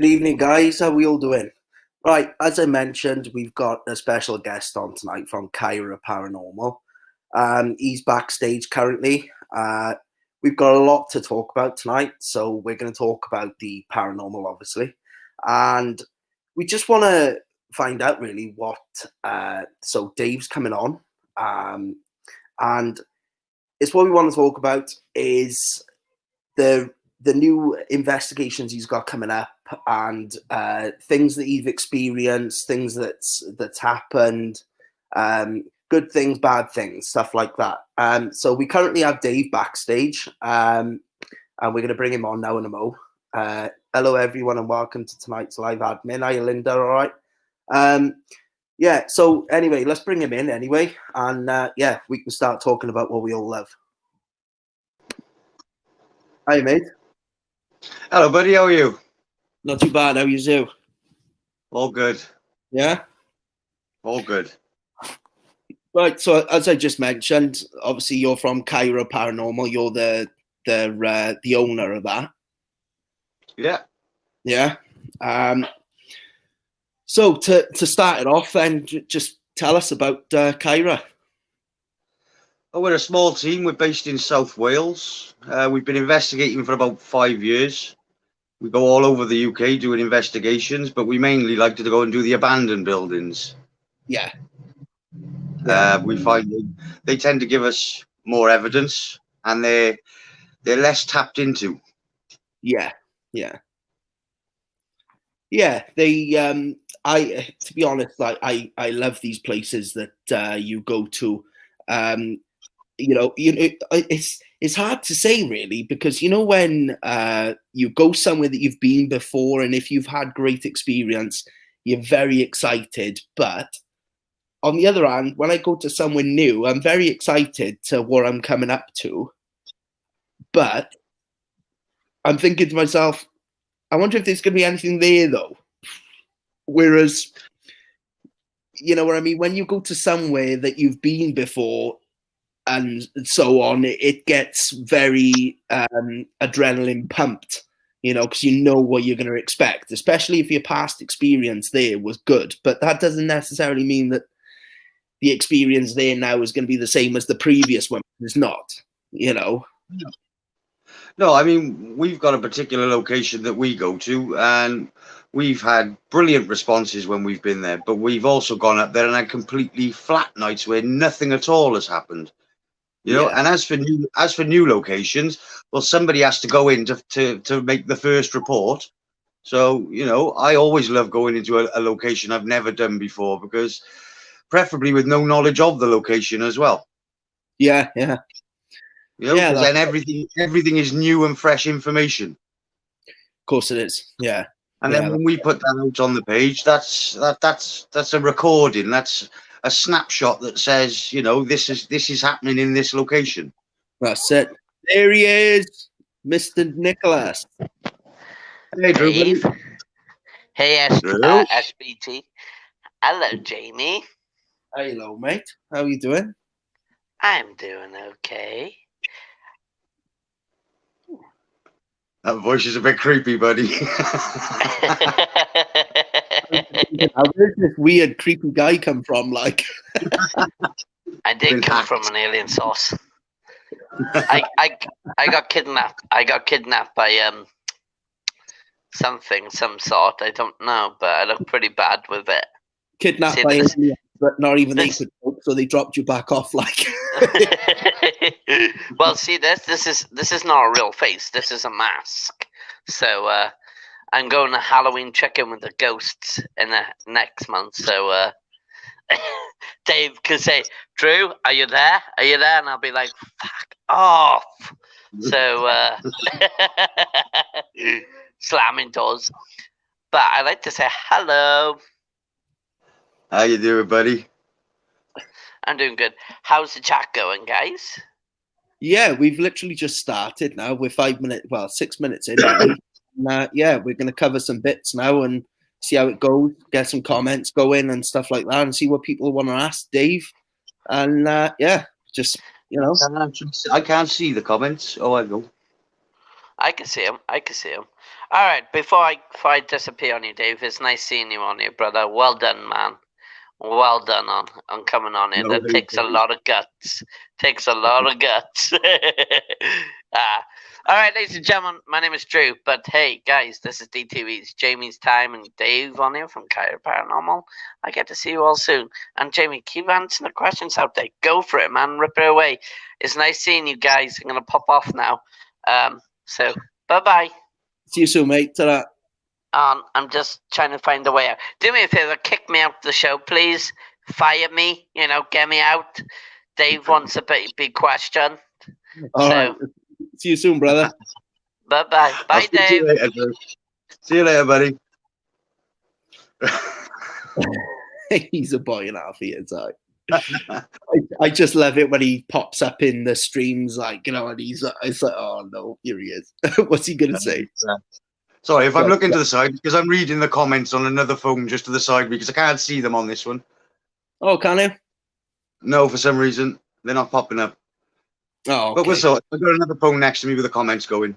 Good evening, guys. How are we all doing? Right, as I mentioned, we've got a special guest on tonight from Caerau Paranormal. He's backstage currently. We've got a lot to talk about tonight, so we're going to talk about the paranormal, obviously, and we just want to find out really what. So Dave's coming on, and it's what we want to talk about is the new investigations he's got coming up and things that he's experienced, things that's happened, good things, bad things, stuff like that. So we currently have Dave backstage, and we're going to bring him on now in a mo. Hello, everyone, and welcome to tonight's live admin. Hi, Linda. All right. Yeah. So anyway, let's bring him in anyway, and yeah, we can start talking about what we all love. Hi, mate. Hello, buddy. How are you? Not too bad. How are you? All good. Yeah? All good. Right. So as I just mentioned, obviously you're from Caerau Paranormal. You're the owner of that. Yeah. Yeah. So to start it off, then just tell us about Caerau. Oh, we're a small team. We're based in South Wales. We've been investigating for about 5 years. We go all over the UK doing investigations, but we mainly like to go and do the abandoned buildings. Yeah. We find they tend to give us more evidence, and they're less tapped into. Yeah. Yeah. Yeah. They to be honest, like I love these places that you go to. It's hard to say really, because when you go somewhere that you've been before, and if you've had great experience, you're very excited. But on the other hand, when I go to somewhere new, I'm very excited to what I'm coming up to. But I'm thinking to myself, I wonder if there's going to be anything there though. Whereas, you know what I mean? When you go to somewhere that you've been before, and so on, it gets very adrenaline pumped, because you know what you're going to expect, especially if your past experience there was good. But that doesn't necessarily mean that the experience there now is going to be the same as the previous one. It's not, No, I mean, we've got a particular location that we go to, and we've had brilliant responses when we've been there, but we've also gone up there and had completely flat nights where nothing at all has happened. And as for new locations, well, somebody has to go in to make the first report. So, I always love going into a location I've never done before, because preferably with no knowledge of the location as well. Yeah. Because then everything is new and fresh information. Of course it is. Yeah. And then when we put that out on the page, that's a recording. That's a snapshot that says, this is happening in this location. That's it. There he is, Mr. Nicholas. Hey, Drew. Dave. Hey, SBT. Hello, Jamie. Hello, mate. How are you doing? I'm doing okay. That voice is a bit creepy, buddy. Where's this weird, creepy guy come from? Like, I did come from an alien source. I got kidnapped. I got kidnapped by some sort. I don't know, but I look pretty bad with it. Kidnapped by aliens, but not even they could cope, so they dropped you back off. Like, well, see, this is not a real face. This is a mask. So I'm going to Halloween chicken with the ghosts in the next month. So Dave can say, "Drew, are you there? Are you there?" And I'll be like, "Fuck off!" So slamming doors. But I like to say hello. How you doing, buddy? I'm doing good. How's the chat going, guys? Yeah, we've literally just started now. We're 6 minutes in. And, yeah, we're going to cover some bits now and see how it goes, get some comments going and stuff like that, and see what people want to ask Dave. And yeah, just, I can't see the comments. Oh, I go. I can see them. All right, before I disappear on you, Dave, it's nice seeing you on here, brother. Well done, man. Well done on coming on here. No, That takes a lot of guts. Takes a lot of guts. All right, ladies and gentlemen, my name is Drew. But hey, guys, this is DTV's Jamie's Time and Dave on here from Caerau Paranormal. I get to see you all soon. And Jamie, keep answering the questions out there. Go for it, man. Rip it away. It's nice seeing you guys. I'm gonna pop off now. So bye bye. See you soon, mate. Ta-ra. I'm just trying to find a way out. Do me a favor, kick me out the show, please. Fire me, get me out. Dave wants a big question. All right. See you soon, brother. Bye-bye. Bye, Dave. See you later, buddy. He's a boy and a half, he is. I just love it when he pops up in the streams, and it's like, oh no, here he is. What's he gonna say? Sorry, if I'm looking to the side, because I'm reading the comments on another phone just to the side because I can't see them on this one. Oh, can you? No, for some reason they're not popping up. Oh, okay. But we'll sort. I've got another phone next to me with the comments going.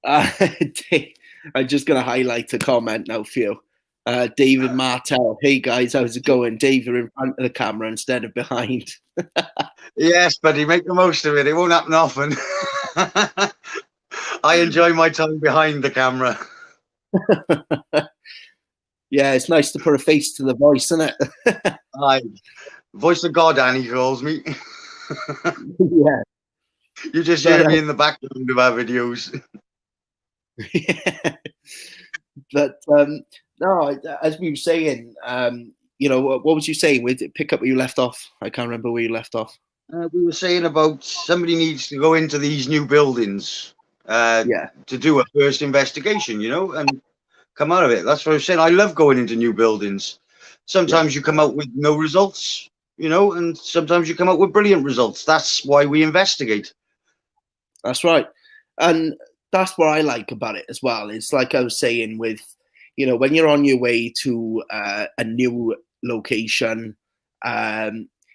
I'm just gonna highlight a comment now for you. David Martell. Hey guys, how's it going? Dave, you're in front of the camera instead of behind. Yes, buddy, make the most of it. It won't happen often. I enjoy my time behind the camera. Yeah, it's nice to put a face to the voice, isn't it? Voice of God, Annie calls me. Yeah. You just hear me in the background of our videos. Yeah. But no, as we were saying, what was you saying? Pick up where you left off. I can't remember where you left off. We were saying about somebody needs to go into these new buildings to do a first investigation, and come out of it. That's what I was saying. I love going into new buildings. Sometimes you come out with no results, and sometimes you come out with brilliant results. That's why we investigate. That's right. And that's what I like about it as well. It's like I was saying with, when you're on your way to a new location,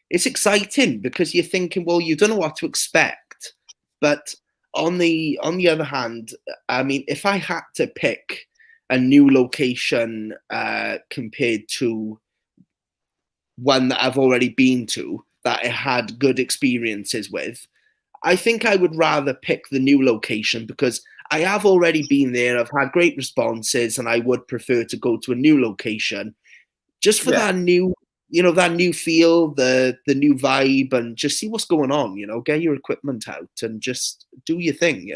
it's exciting because you're thinking, well, you don't know what to expect. But on the other hand, I mean, if I had to pick a new location compared to one that I've already been to, that I had good experiences with, I think I would rather pick the new location because I have already been there. I've had great responses, and I would prefer to go to a new location just for that new, that new feel, the new vibe, and just see what's going on. Get your equipment out and just do your thing.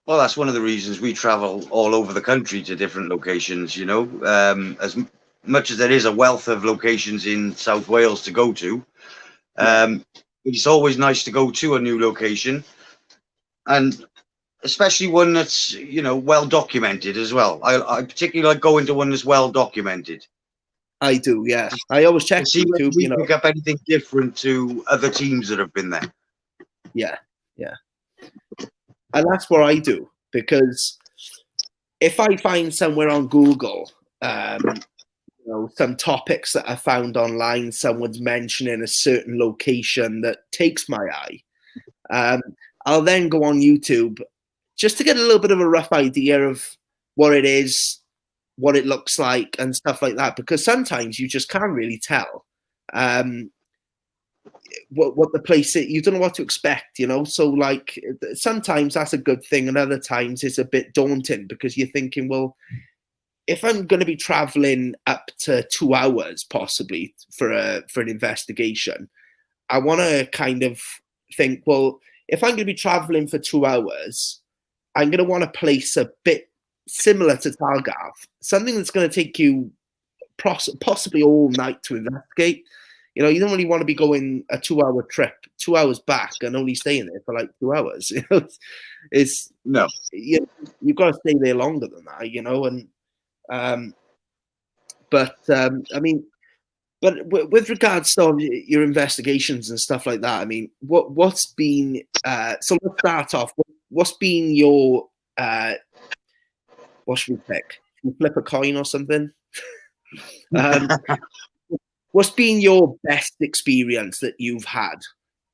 Well, that's one of the reasons we travel all over the country to different locations. As much as there is a wealth of locations in South Wales to go to, it's always nice to go to a new location, and especially one that's well documented as well. I particularly like going to one that's well documented. I do, yeah. I always check see YouTube. We pick up anything different to other teams that have been there. Yeah. And that's what I do, because if I find somewhere on Google, some topics that I found online, someone's mentioning a certain location that takes my eye, I'll then go on YouTube just to get a little bit of a rough idea of what it is, what it looks like, and stuff like that. Because sometimes you just can't really tell what the place is. You don't know what to expect, So like sometimes that's a good thing, and other times it's a bit daunting because you're thinking, well, if I'm going to be traveling up to 2 hours possibly for an investigation, I want to kind of think, well, if I'm going to be traveling for 2 hours, I'm going to want a place a bit similar to Targath, something that's going to take you possibly all night to investigate. You don't really want to be going a 2-hour trip, 2 hours back, and only staying there for like 2 hours. It's no, you've got to stay there longer than that, and I mean, but with regards to your investigations and stuff like that, I mean, what's been so let's start off. What's been your what should we pick? Should we flip a coin or something? What's been your best experience that you've had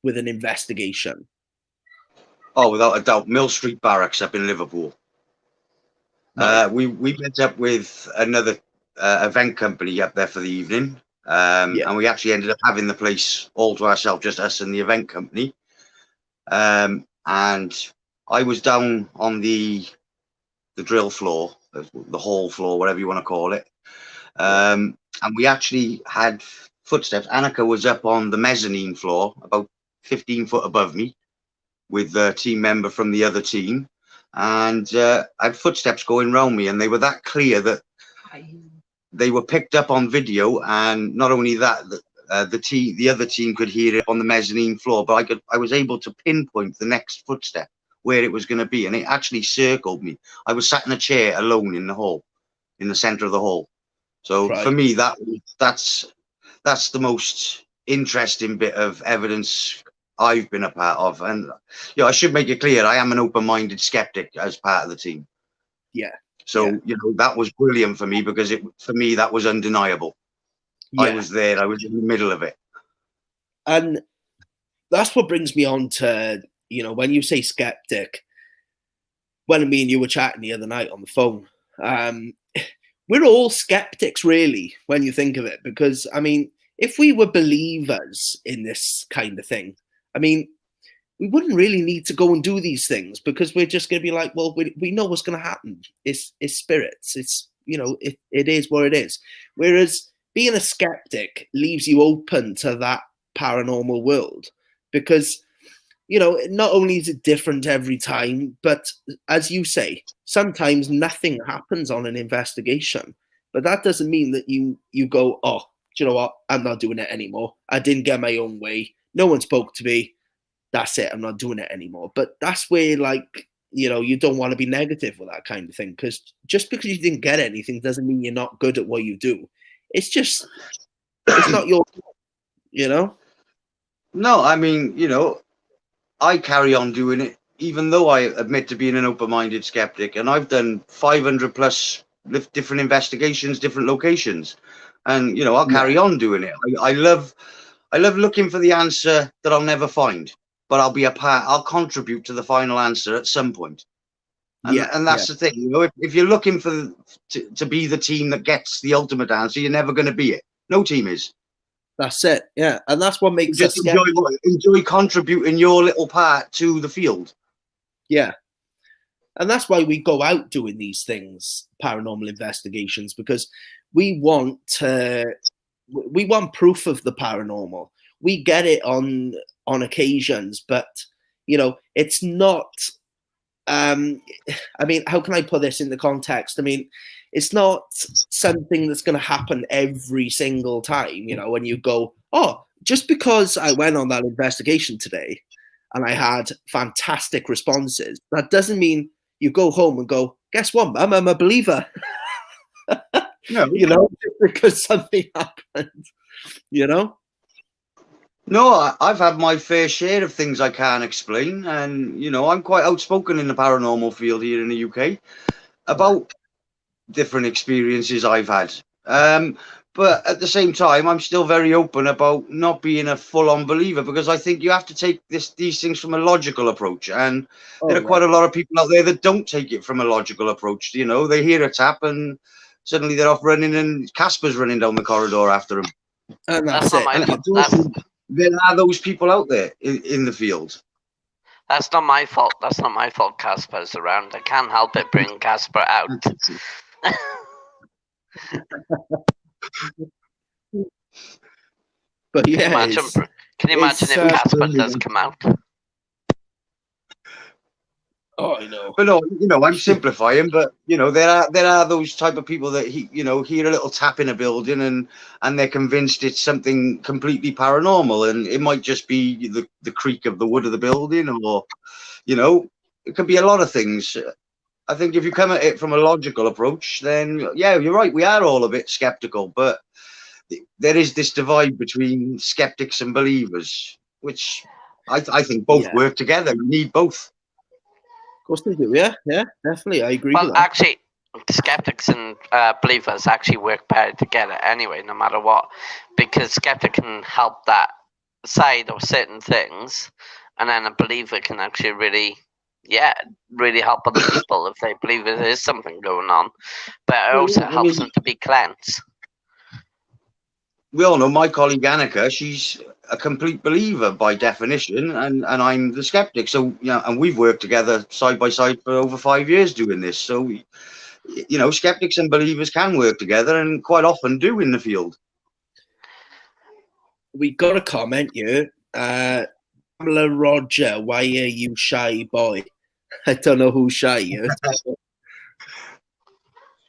with an investigation? Oh, without a doubt, Mill Street Barracks up in Liverpool. Right. We met up with another event company up there for the evening, Yeah. and we actually ended up having the place all to ourselves, just us and the event company. And I was down on the drill floor, the hall floor, whatever you want to call it. And we actually had footsteps. Annika was up on the mezzanine floor, about 15 foot above me, with a team member from the other team. And I had footsteps going round me, and they were that clear that they were picked up on video. And not only that, the other team could hear it on the mezzanine floor, but I was able to pinpoint the next footstep, where it was going to be, and it actually circled me. I was sat in a chair alone in the hall, in the center of the hall. So for me, that's the most interesting bit of evidence I've been a part of. And I should make it clear, I am an open-minded skeptic as part of the team. Yeah. So that was brilliant for me, because for me that was undeniable. Yeah. I was there. I was in the middle of it. And that's what brings me on to, when you say skeptic, when me and you were chatting the other night on the phone, we're all skeptics, really, when you think of it. Because, I mean, if we were believers in this kind of thing, I mean, we wouldn't really need to go and do these things, because we're just going to be like, well, we know what's going to happen. It's spirits. It's, it is what it is. Whereas being a skeptic leaves you open to that paranormal world, because, not only is it different every time, but as you say, sometimes nothing happens on an investigation. But that doesn't mean that you go, oh, do you know what? I'm not doing it anymore. I didn't get my own way. No one spoke to me. That's it. I'm not doing it anymore. But that's where, you don't want to be negative with that kind of thing, because just because you didn't get anything doesn't mean you're not good at what you do. It's just, it's not your, No, I mean, I carry on doing it, even though I admit to being an open-minded skeptic, and I've done 500 plus different investigations, different locations, and I'll carry on doing it. I love looking for the answer that I'll never find, but I'll contribute to the final answer at some point. And that's the thing, if you're looking to be the team that gets the ultimate answer, you're never going to be it. No team is. That's it. Yeah. And that's what makes us enjoy contributing your little part to the field. Yeah. And that's why we go out doing these things, paranormal investigations, because we want proof of the paranormal. We get it on occasions, but it's not. I mean, how can I put this in the context? I mean, it's not something that's going to happen every single time. When you go, oh, just because I went on that investigation today and I had fantastic responses, that doesn't mean you go home and go, guess what, Mum, I'm a believer. No. Because something happened, No, I've had my fair share of things I can't explain, and I'm quite outspoken in the paranormal field here in the UK about different experiences I've had. But at the same time, I'm still very open about not being a full-on believer, because I think you have to take these things from a logical approach, and there are quite a lot of people out there that don't take it from a logical approach. They hear a tap and suddenly they're off running, and Casper's running down the corridor after them. And that's it. There are those people out there in the field. That's not my fault. That's not my fault. Casper's around. I can't help it. Bring Casper out. But yeah, can you imagine if Casper does come out? Oh, I know. But no, I'm simplifying. But there are those type of people that hear a little tap in a building and they're convinced it's something completely paranormal, and it might just be the creak of the wood of the building, or it could be a lot of things. I think if you come at it from a logical approach, then yeah, you're right. We are all a bit skeptical, but there is this divide between skeptics and believers, which I think both work together. You need both. Of course they do. Yeah, definitely. I agree. Well, actually, skeptics and believers actually work better together anyway, no matter what, because skeptic can help that side of certain things, and then a believer can actually really really help other people if they believe there is something going on. But it Well, also yeah, I helps mean, them to be cleansed. we all know my colleague Annika, she's a complete believer by definition, and I'm the skeptic. So, and we've worked together side by side for over 5 years doing this. So, skeptics and believers can work together and quite often do in the field. We got a comment here. Pamela Roger, why are you shy, boy? I don't know who's shy here.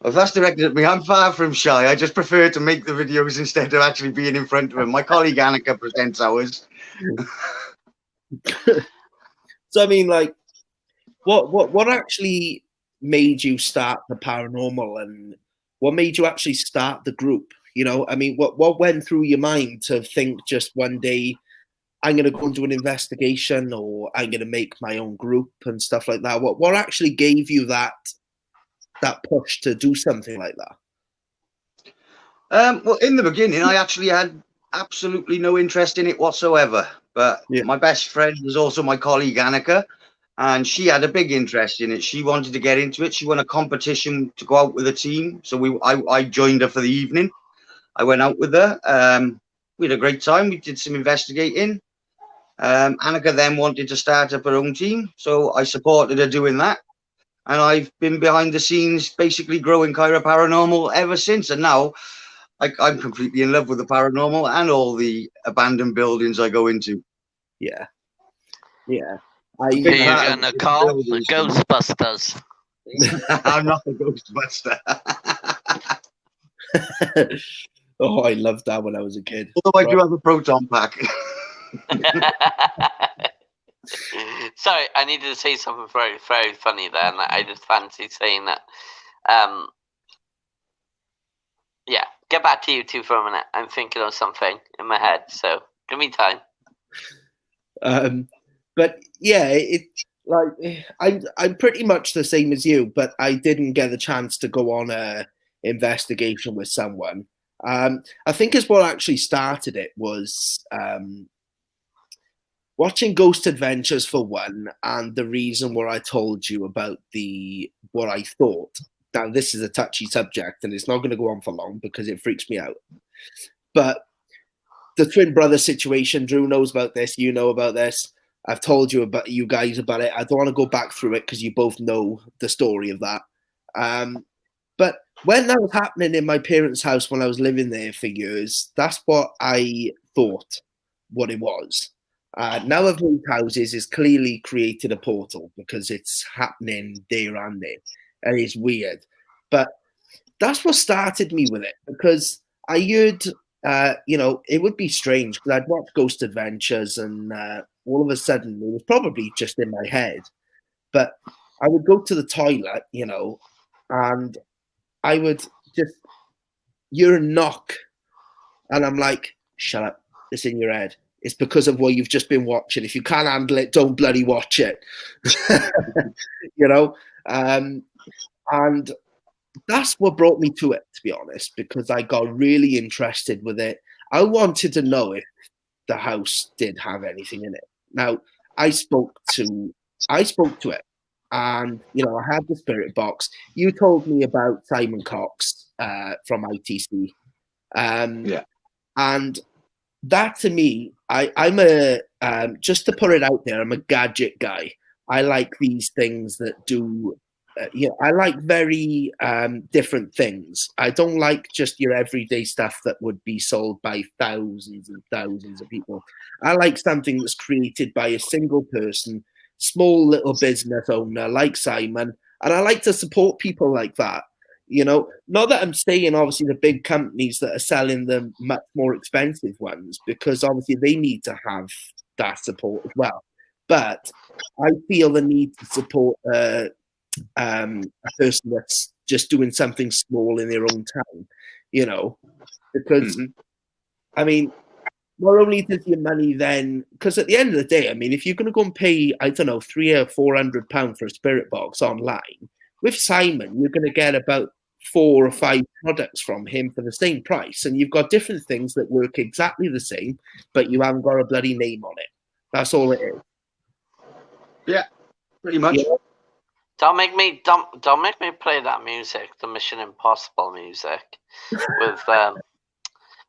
If that's directed at me, I'm far from shy. I just prefer to make the videos instead of actually being in front of them. My colleague Annika presents ours. So I mean, like, what actually made you start the paranormal, and what made you actually start the group? I mean, what went through your mind to think just one day I'm going to go and do an investigation, or I'm going to make my own group and stuff like that? What actually gave you that push to do something like that? Well, in the beginning, I actually had absolutely no interest in it whatsoever. But my best friend was also my colleague Annika, and she had a big interest in it. She wanted to get into it. She won a competition to go out with a team, so I joined her for the evening. I went out with her. We had a great time. We did some investigating. Annika then wanted to start up her own team, so I supported her doing that. And I've been behind the scenes, basically growing Caerau Paranormal ever since. And now I'm completely in love with the paranormal and all the abandoned buildings I go into. Yeah. Yeah. Who you gonna call? The Ghostbusters. I'm not the Ghostbuster. Oh, I loved that when I was a kid. Although I do have a proton pack. Sorry, I needed to say something very, very funny there, and I just fancy saying that. Yeah, get back to you two for a minute. I'm thinking of something in my head, so give me time. But yeah, I'm pretty much the same as you, but I didn't get the chance to go on a investigation with someone. I think is what actually started it was watching Ghost Adventures for one, and the reason where I told you about what I thought. Now, this is a touchy subject, and it's not going to go on for long because it freaks me out. But the twin brother situation, Drew knows about this. You know about this. I've told you guys about it. I don't want to go back through it because you both know the story of that. But when that was happening in my parents' house when I was living there for years, that's what I thought what it was. Now I've moved houses, it's clearly created a portal because it's happening there and there. And it's weird. But that's what started me with it, because I heard, it would be strange because I'd watch Ghost Adventures and all of a sudden it was probably just in my head. But I would go to the toilet, and I would just hear a knock. And I'm like, shut up, it's in your head. It's because of what you've just been watching. If you can't handle it, don't bloody watch it. And that's what brought me to it, to be honest, because I got really interested with it. I wanted to know if the house did have anything in it. Now, I spoke to it, and I had the spirit box. You told me about Simon Cox from ITC, Yeah. and that to me, I'm a just to put it out there, I'm a gadget guy. I like these things that do. I like very different things. I don't like just your everyday stuff that would be sold by thousands and thousands of people. I like something that's created by a single person, small little business owner like Simon, and I like to support people like that. Not that I'm saying obviously the big companies that are selling the much more expensive ones, because obviously they need to have that support as well. But I feel the need to support a person that's just doing something small in their own town, because I mean, not only does your money then, because at the end of the day, I mean, if you're going to go and pay, I don't know, £300 or £400 for a spirit box online, with Simon, you're going to get about 4 or 5 products from him for the same price, and you've got different things that work exactly the same, but you haven't got a bloody name on it. That's all it is. Yeah. pretty much. Yeah. Don't make me play that music, the Mission Impossible music,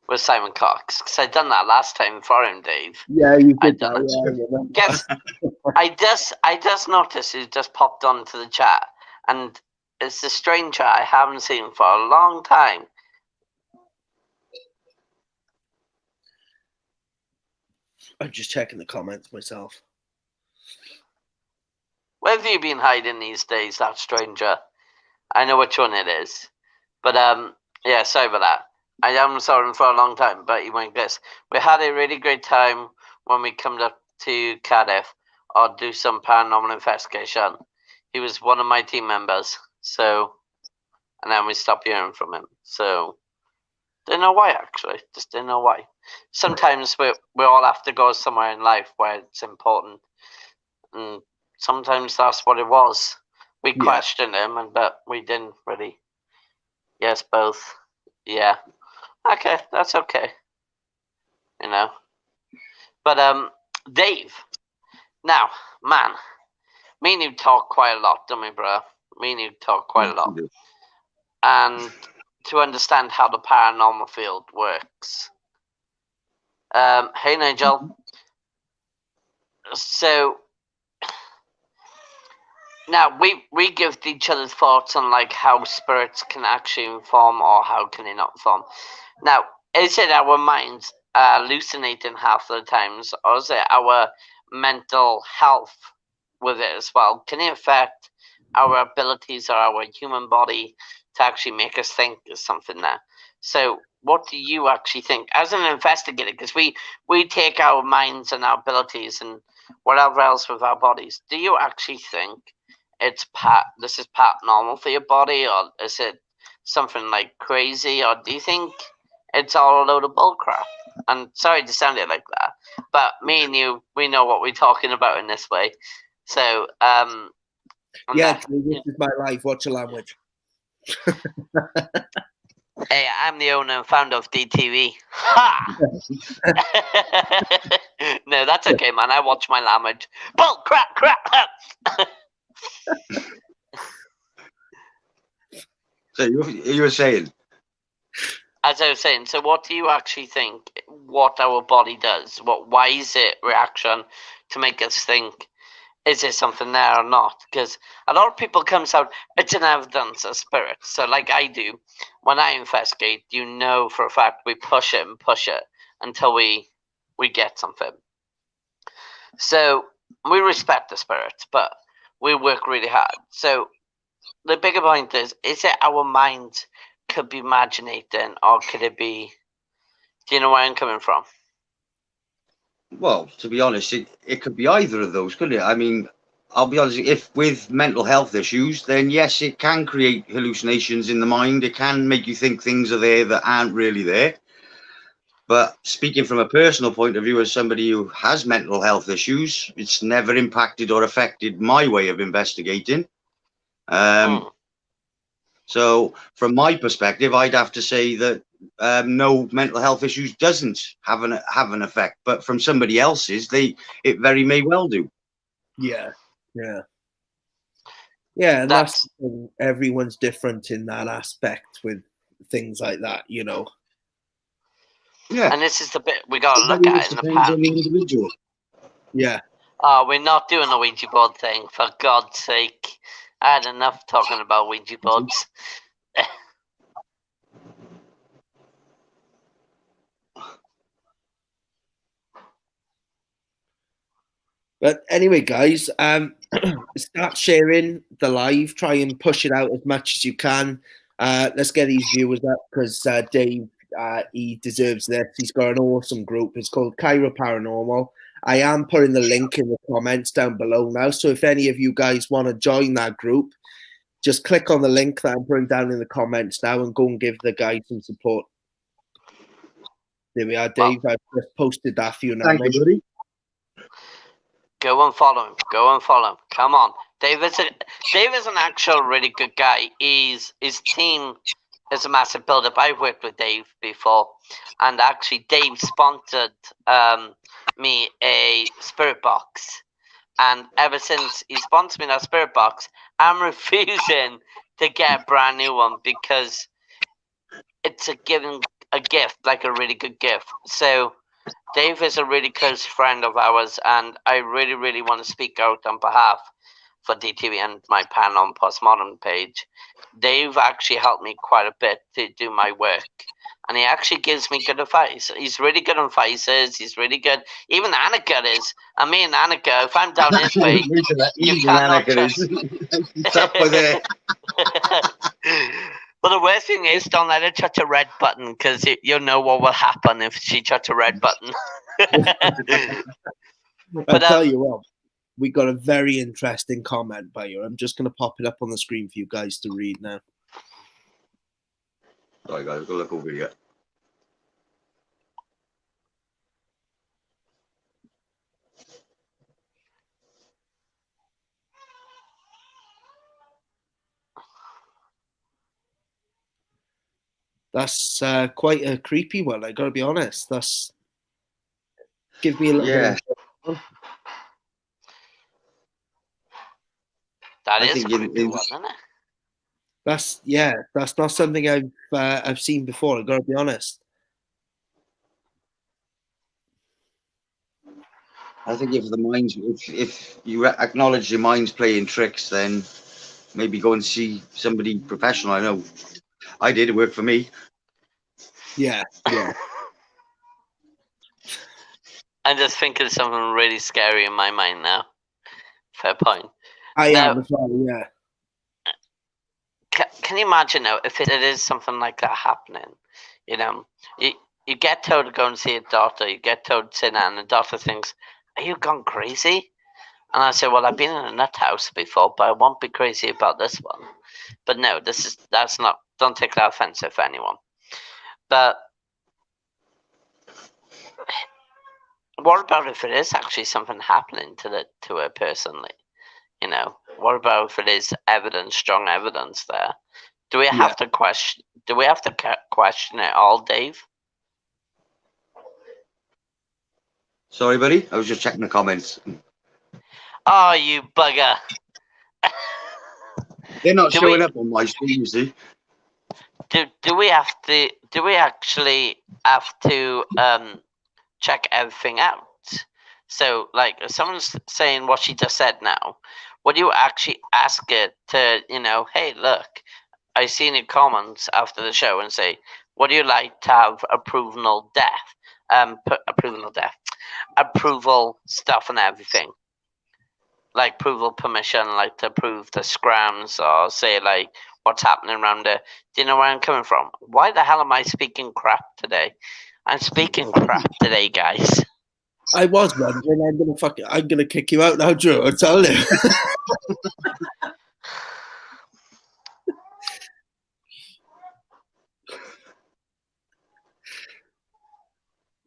with Simon Cox, because I done that last time for him, Dave. Yeah, you I did done that. it. Yeah, I remember. Guess I just noticed he just popped onto the chat, and it's a stranger I haven't seen for a long time. I'm just checking the comments myself. Where have you been hiding these days, that stranger? I know which one it is. But yeah, sorry about that. I haven't saw him for a long time, but he went this. We had a really great time when we come up to Cardiff or do some paranormal investigation. He was one of my team members, so and then we stopped hearing from him. So didn't know why actually. Just didn't know why. Sometimes we all have to go somewhere in life where it's important, and sometimes that's what it was. We Yeah. questioned him, but we didn't really. Yes, both. Yeah. Okay, that's okay. You know. But Dave. Now, man, me and you talk quite a lot, don't we, bro? Me and you talk quite a lot. And to understand how the paranormal field works. Hey Nigel. So now we give each other thoughts on like how spirits can actually inform or how can they not inform. Now, is it our minds hallucinating half the times, or is it our mental health with it as well? Can it affect our abilities or our human body to actually make us think there's something there? So, what do you actually think as an investigator? Because we take our minds and our abilities and whatever else with our bodies. Do you actually think this is normal for your body, or is it something like crazy, or do you think it's all a load of bullcrap? And sorry to sound it like that, but me and you, we know what we're talking about in this way. So, Yeah, this is my life. Watch your language. Hey, I'm the owner and founder of DTV. Ha! No, that's okay, man. I watch my language. Bull crap. So you were saying? As I was saying, so what do you actually think what our body does? Why is it reaction to make us think, is there something there or not? Because a lot of people comes out, it's an evidence of spirits. So like I do, when I investigate, you know for a fact we push it until we get something. So we respect the spirits, but we work really hard. So the bigger point is it our mind could be imaginating, or could it be? Do you know where I'm coming from? Well, to be honest, it could be either of those, couldn't it? I mean, I'll be honest, if with mental health issues, then yes, it can create hallucinations in the mind. It can make you think things are there that aren't really there. But speaking from a personal point of view, as somebody who has mental health issues, it's never impacted or affected my way of investigating. So from my perspective, I'd have to say that no, mental health issues doesn't have an effect, but from somebody else's, it very may well do. Yeah. And that's everyone's different in that aspect with things like that, you know. Yeah. And this is the bit we got to look at in the past. Individual. Yeah. Oh, we're not doing the Ouija board thing, for God's sake. I had enough talking about Ouija boards. But anyway, guys, start sharing the live. Try and push it out as much as you can. Let's get these viewers up because Dave, he deserves this. He's got an awesome group. It's called Caerau Paranormal. I am putting the link in the comments down below now. So if any of you guys want to join that group, just click on the link that I'm putting down in the comments now and go and give the guys some support. There we are, Dave. I've just posted that for you now. Thank you, buddy. Go and follow him. Come on. Dave is an actual really good guy. His team is a massive build-up. I've worked with Dave before. And actually, Dave sponsored me a spirit box And ever since he sponsored me that spirit box, I'm refusing to get a brand new one because it's a gift, like a really good gift. So Dave is a really close friend of ours, and I really, really want to speak out on behalf for DTV and my Paranormal Postmodern page. Dave actually helped me quite a bit to do my work. And he actually gives me good advice. He's really good on faces. He's really good. Even Annika is. And me and Annika, if I'm down his way, you cannot trust. Up with it. Well, the worst thing is, don't let her touch a red button because you'll know what will happen if she touches a red button. I'll tell you what, we got a very interesting comment by you. I'm just going to pop it up on the screen for you guys to read now. Sorry, guys, go look over here. That's quite a creepy one. I got to be honest. Give me a little bit. That is a creepy one, isn't it? That's not something I've seen before. I got to be honest. I think if you acknowledge your mind's playing tricks, then maybe go and see somebody professional. I know I did. It worked for me. Yeah. I'm just thinking of something really scary in my mind now. Fair point. I am as well, yeah. Can you imagine now if it is something like that happening? You know, you get told to go and see a doctor. You get told to sit down, and the doctor thinks, "Are you gone crazy?" And I say, "Well, I've been in a nut house before, but I won't be crazy about this one." But no, that's not. Don't take that offensive, anyone. But what about if it is actually something happening to her personally? You know, what about if it is evidence, strong evidence there? Do we have to question? Do we have to question it all, Dave? Sorry, buddy. I was just checking the comments. Oh, you bugger! They're not showing up on my screen, you see. Do we have to? Do we actually have to check everything out? So, like, if someone's saying what she just said now, would you actually ask it to, hey, look, I seen your comments after the show and say, would you like to have approval stuff and everything? Like approval permission, like to approve the scrams or say like what's happening around there. Do you know where I'm coming from? Why the hell am I speaking crap today? I'm speaking crap today, guys. I was wondering. I'm gonna kick you out now, Drew. I tell you.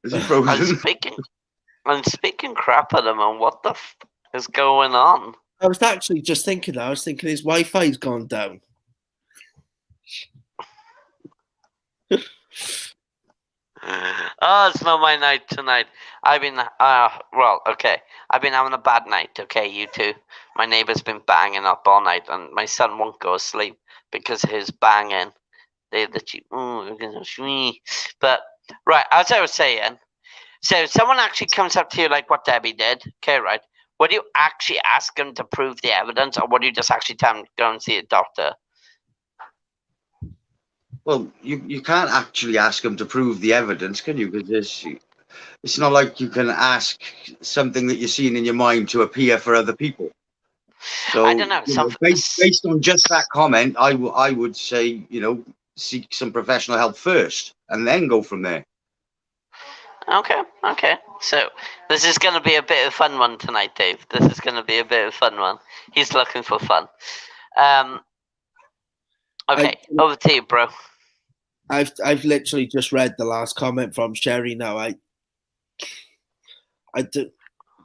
Is he frozen? I'm speaking crap at him, and what the f is going on? I was actually just thinking. I was thinking his Wi-Fi's gone down. Oh, it's not my night tonight. I've been I've been having a bad night. Okay, you two. My neighbor's been banging up all night, and my son won't go to sleep because of his banging. But right, as I was saying, so someone actually comes up to you like what Debbie did. Okay, right? Would you actually ask him to prove the evidence, or would you just actually tell him to go and see a doctor? Well, you can't actually ask them to prove the evidence, can you? Because it's not like you can ask something that you're seeing in your mind to appear for other people. So I don't know. Based on just that comment, I would say, seek some professional help first and then go from there. Okay. So this is going to be a bit of a fun one tonight, Dave. This is going to be a bit of a fun one. He's looking for fun. Okay, over to you, bro. I've literally just read the last comment from Sherry now.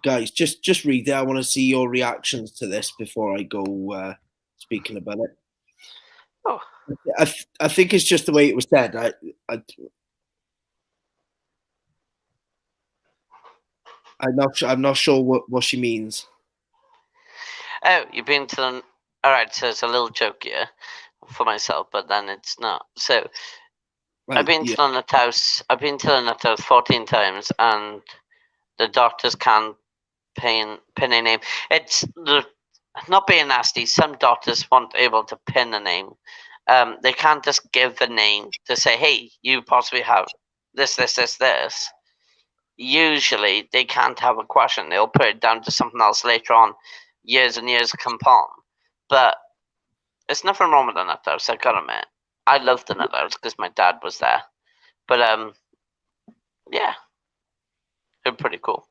Guys, just read it. I want to see your reactions to this before I go speaking about it. Oh. I think it's just the way it was said. I'm not sure what she means. Oh, you've been to the. All right, so it's a little joke here for myself, but then it's not. So I've Right. been to Yeah. the nut house. I've been to the nut house 14 times, and the doctors can't pin a name. It's not being nasty. Some doctors weren't able to pin a name. They can't just give the name to say, "Hey, you possibly have this, this, this, this." Usually, they can't have a question. They'll put it down to something else later on. Years and years come on, but there's nothing wrong with the nut house. I gotta admit, I love the nut house because my dad was there. But yeah, they're pretty cool.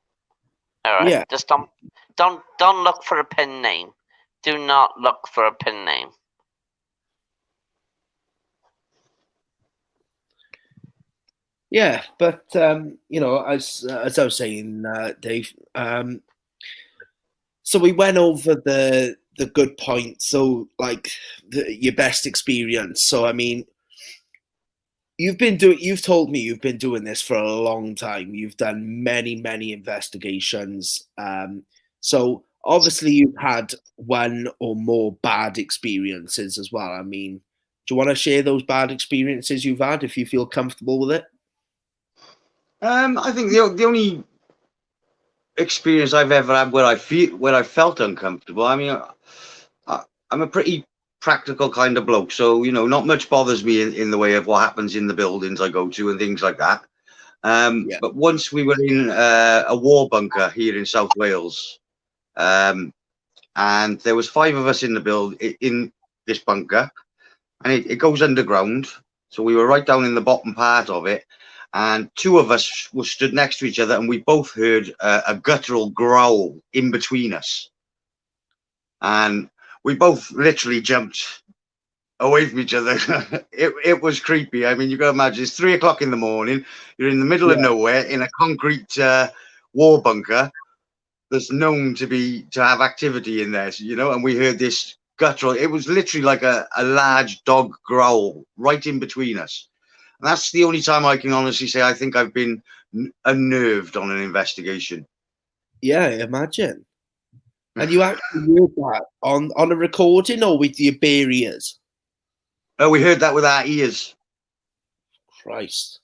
All right, Yeah. just don't look for a pin name. Do not look for a pin name. Yeah, but as I was saying, Dave. So we went over the good points. So like your best experience. So I mean, you've told me you've been doing this for a long time. You've done many investigations. So obviously you've had one or more bad experiences as well. I mean, do you want to share those bad experiences you've had if you feel comfortable with it? I think the only experience I've ever had where I felt uncomfortable. I mean, I'm a pretty practical kind of bloke, so not much bothers me in the way of what happens in the buildings I go to and things like that. Yeah. But once we were in a war bunker here in South Wales, and there was 5 of us in this bunker, and it goes underground. So we were right down in the bottom part of it, and 2 of us were stood next to each other, and we both heard a guttural growl in between us, and we both literally jumped away from each other. It was creepy. I mean, you can imagine it's 3 o'clock in the morning. You're in the middle of Yeah. nowhere in a concrete war bunker that's known to have activity in there, and we heard this guttural. It was literally like a large dog growl right in between us. And that's the only time I can honestly say I think I've been unnerved on an investigation. Yeah, imagine. And you actually heard that on a recording or with your bare ears? Oh, we heard that with our ears. Christ.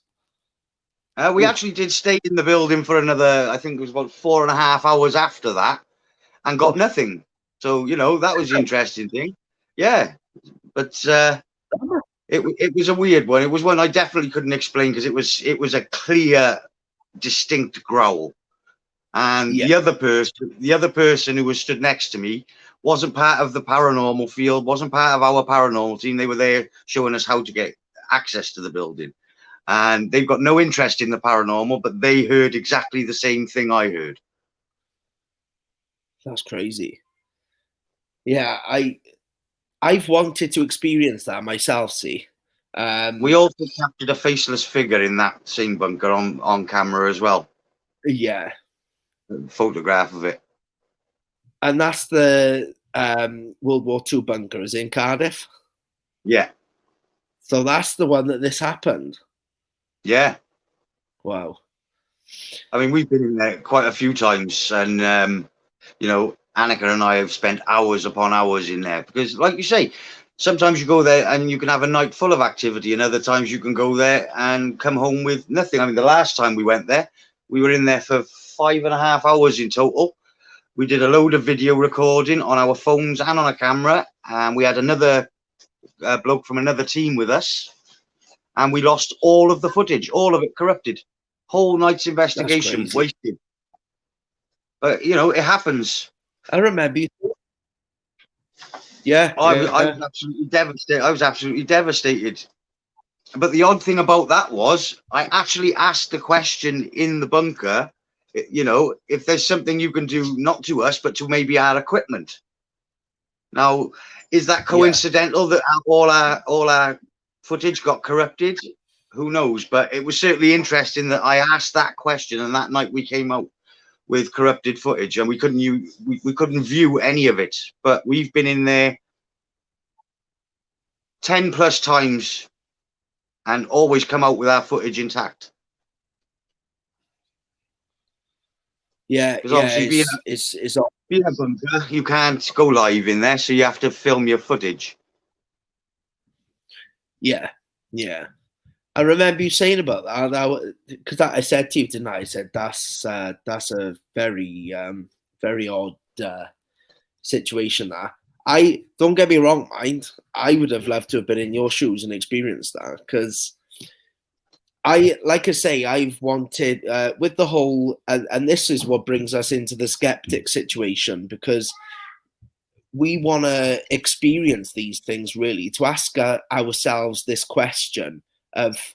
We Oof. actually did stay in the building for another, I think it was about 4.5 hours after that, and got Oh, nothing. So that was the interesting thing. Yeah, but it was a weird one. It was one I definitely couldn't explain because it was a clear, distinct growl. And yeah, the other person who was stood next to me wasn't part of the paranormal field, wasn't part of our paranormal team. They were there showing us how to get access to the building. And they've got no interest in the paranormal, but they heard exactly the same thing I heard. that's crazy. Yeah, I've wanted to experience that myself. See, We also captured a faceless figure in that same bunker on camera as well. yeah, A photograph of it. and that's the World War II bunkers in Cardiff. Yeah. So that's the one that this happened. Yeah. Wow. I mean, we've been in there quite a few times, and Annika and I have spent hours upon hours in there because, like you say, sometimes you go there and you can have a night full of activity, and other times you can go there and come home with nothing. I mean, the last time we went there, we were in there for 5.5 hours in total. We did a load of video recording on our phones and on a camera, and we had another bloke from another team with us, and we lost all of the footage, all of it corrupted. Whole night's That's investigation crazy. wasted. But it happens. I remember you. Yeah, I yeah, was absolutely devastated. I was absolutely devastated. But the odd thing about that was I actually asked the question in the bunker, if there's something you can do, not to us, but to maybe our equipment. Now, is that yeah. coincidental that all our footage got corrupted? Who knows? But it was certainly interesting that I asked that question, and that night we came out with corrupted footage, and we couldn't view any of it. But we've been in there 10 plus times and always come out with our footage intact. Yeah, Because yeah, obviously it's being a bunker, you can't go live in there, so you have to film your footage. yeah, yeah. I remember you saying about that because I said to you tonight. I said that's a very very odd situation. That I don't get me wrong, mind. I would have loved to have been in your shoes and experienced that because like I say, I've wanted with the whole, and this is what brings us into the skeptic situation because we want to experience these things really to ask ourselves this question of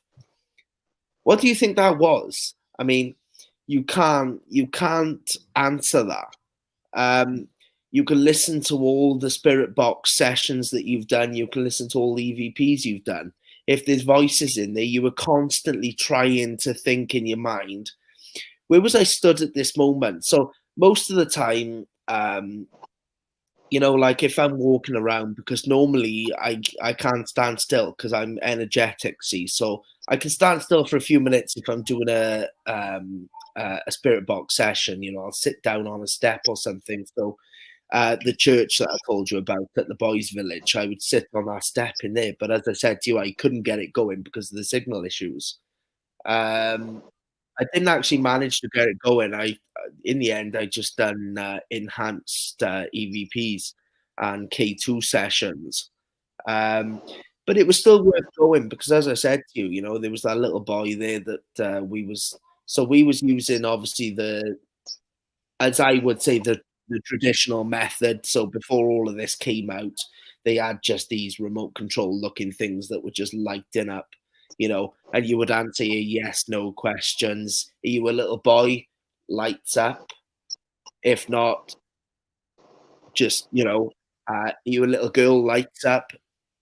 what do you think that was? I mean, you can't answer that. Um, you can listen to all the spirit box sessions that you've done. You can listen to all the EVPs you've done. If there's voices in there, you were constantly trying to think in your mind, where was I stood at this moment? So most of the time, like if I'm walking around, because normally I can't stand still because I'm energetic, see, so I can stand still for a few minutes if I'm doing a spirit box session. I'll sit down on a step or something. So the church that I told you about at the boys' village, I would sit on that step in there. But as I said to you, I couldn't get it going because of the signal issues. Um, I didn't actually manage to get it going. In the end, I just done enhanced EVPs and K2 sessions. But it was still worth going because, as I said to you, there was that little boy there that we was using obviously as I would say, the traditional method. So before all of this came out, they had just these remote control looking things that were just lighting up, and you would answer your yes, no questions. Are you a little boy? Lights up. If not, just, are you a little girl? Lights up.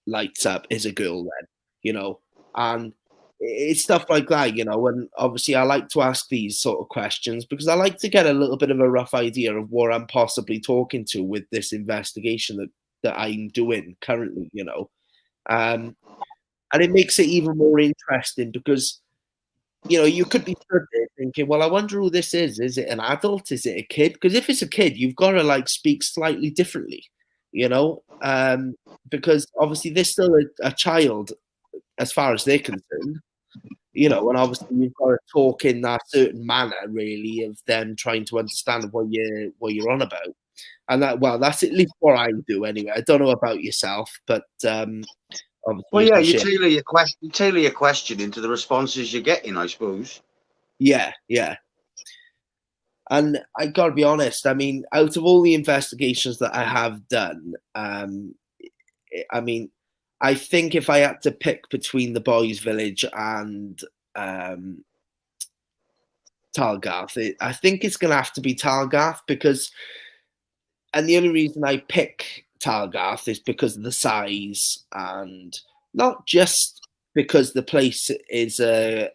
Lights up is a girl then, and it's stuff like that, and obviously I like to ask these sort of questions because I like to get a little bit of a rough idea of what I'm possibly talking to with this investigation that I'm doing currently, and it makes it even more interesting because you could be stood there thinking, well, I wonder who this is. Is it an adult? Is it a kid? Because if it's a kid, you've got to speak slightly differently, because obviously they're still a child as far as they're concerned, and obviously you've got to talk in that certain manner, really, of them trying to understand what you're on about. And that's at least what I do anyway. I don't know about yourself, but obviously Well, you yeah, can you share. tailor your question into the responses you're getting, I suppose. Yeah, yeah. And I gotta be honest, I mean, out of all the investigations that I have done, I mean, I think if I had to pick between the boys' village and um, Talgarth, I think it's going to have to be Talgarth and the only reason I pick Talgarth is because of the size and not just because the place is a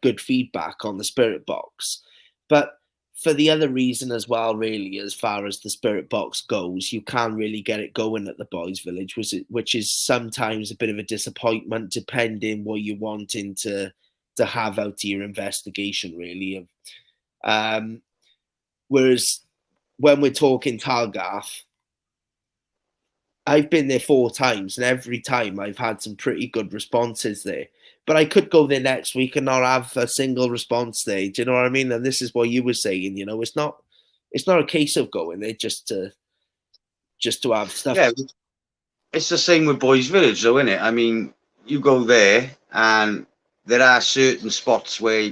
good feedback on the spirit box, but for the other reason as well, really, as far as the spirit box goes, you can't really get it going at the boys' village, which is sometimes a bit of a disappointment, depending what you're wanting to have out of your investigation, really. Um, Whereas when we're talking Talgarth, I've been there 4 times, and every time I've had some pretty good responses there. But I could go there next week and not have a single response there. Do you know what I mean? And this is what you were saying. It's not a case of going there just to have stuff. Yeah, it's the same with Boys Village, though, isn't it? I mean, you go there, and there are certain spots where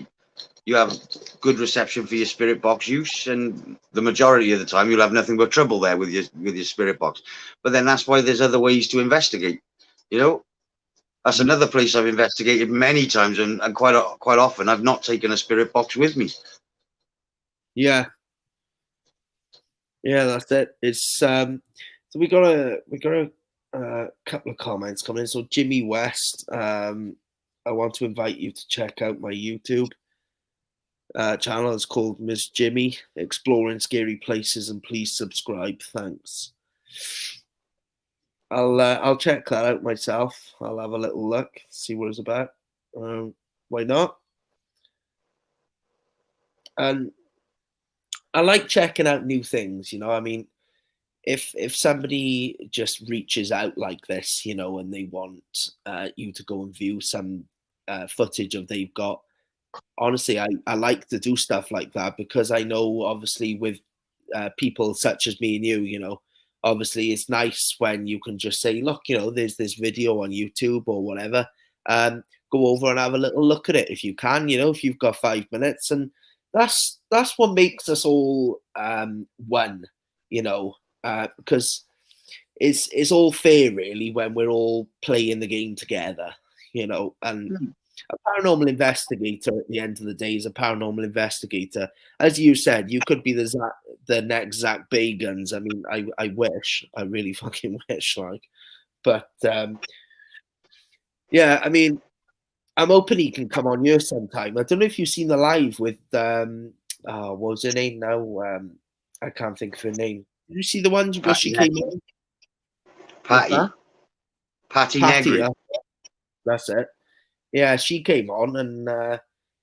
you have good reception for your spirit box use, and the majority of the time you'll have nothing but trouble there with your spirit box. But then that's why there's other ways to investigate. That's another place I've investigated many times, and quite often I've not taken a spirit box with me. Yeah, yeah, that's it. It's so we got a couple of comments coming in. So Jimmy West, I want to invite you to check out my YouTube channel. It's called Miss Jimmy Exploring Scary Places, and please subscribe. Thanks. I'll check that out myself. I'll have a little look, see what it's about. Why not? And I like checking out new things. You know, I mean, if somebody just reaches out like this, you know, and they want you to go and view some footage of they've got, honestly, I like to do stuff like that because I know, obviously, with people such as me and you know, obviously it's nice when you can just say, look, you know, there's this video on YouTube or whatever. Go over and have a little look at it if you can, you know, if you've got 5 minutes. And that's what makes us all one, you know, because it's all fair really when we're all playing the game together, you know. And a paranormal investigator at the end of the day is a paranormal investigator. As you said, you could be the next Zach Bagans. I mean, I wish, I really fucking wish, like, but yeah, I mean, I'm hoping he can come on here sometime. I don't know if you've seen the live with what was her name now? I can't think of her name. Did you see the ones where she came in? Patty. Patty Patty, Negri. that's it. Yeah, she came on, and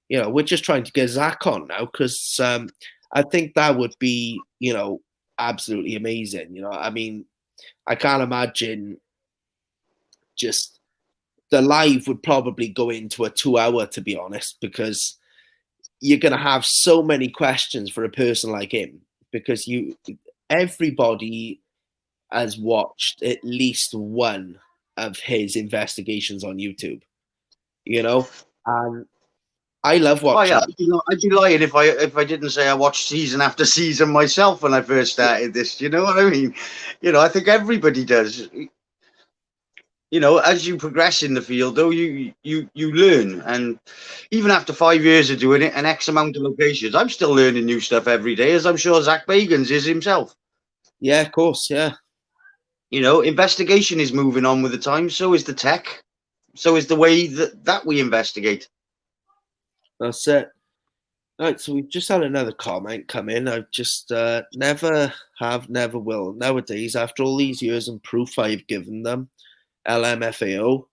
you know, we're just trying to get Zach on now because I think that would be, you know, absolutely amazing. You know, I mean, I can't imagine just the live would probably go into a 2 hour, to be honest, because you're going to have so many questions for a person like him because everybody has watched at least one of his investigations on YouTube, you know, and I love Oh watching. yeah, I'd be lying if I didn't say I watched season after season myself when I first started this. You know what I mean? You know, I think everybody does. You know, as you progress in the field, though, you learn, and even after 5 years of doing it and X amount of locations, I'm still learning new stuff every day, as I'm sure Zach Bagans is himself. Yeah, of course, yeah. You know, investigation is moving on with the times. So is the tech. So is the way that we investigate. That's it. Right, so we've just had another comment come in. I've just never have, never will. Nowadays, after all these years and proof I've given them, LMFAO,